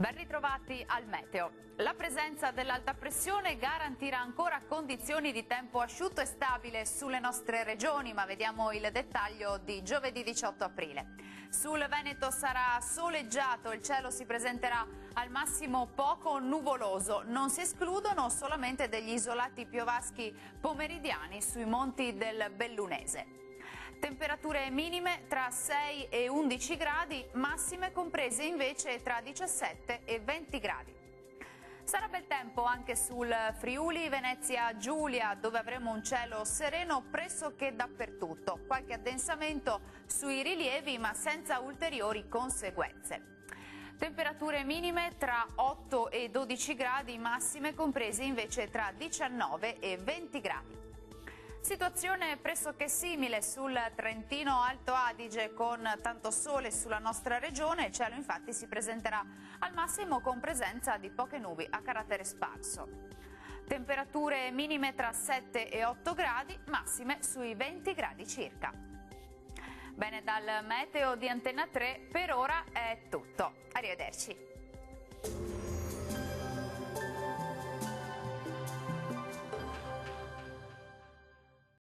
Ben ritrovati al meteo. La presenza dell'alta pressione garantirà ancora condizioni di tempo asciutto e stabile sulle nostre regioni, ma vediamo il dettaglio di giovedì 18 aprile. Sul Veneto sarà soleggiato, il cielo si presenterà al massimo poco nuvoloso, non si escludono solamente degli isolati piovaschi pomeridiani sui monti del Bellunese. Temperature minime tra 6 e 11 gradi, massime comprese invece tra 17 e 20 gradi. Sarà bel tempo anche sul Friuli Venezia Giulia, dove avremo un cielo sereno pressoché dappertutto, qualche addensamento sui rilievi ma senza ulteriori conseguenze. Temperature minime tra 8 e 12 gradi, massime comprese invece tra 19 e 20 gradi. Situazione pressoché simile sul Trentino Alto Adige, con tanto sole sulla nostra regione. Il cielo infatti si presenterà al massimo con presenza di poche nubi a carattere sparso. Temperature minime tra 7 e 8 gradi, massime sui 20 gradi circa. Bene, dal meteo di Antenna 3 per ora è tutto. Arrivederci.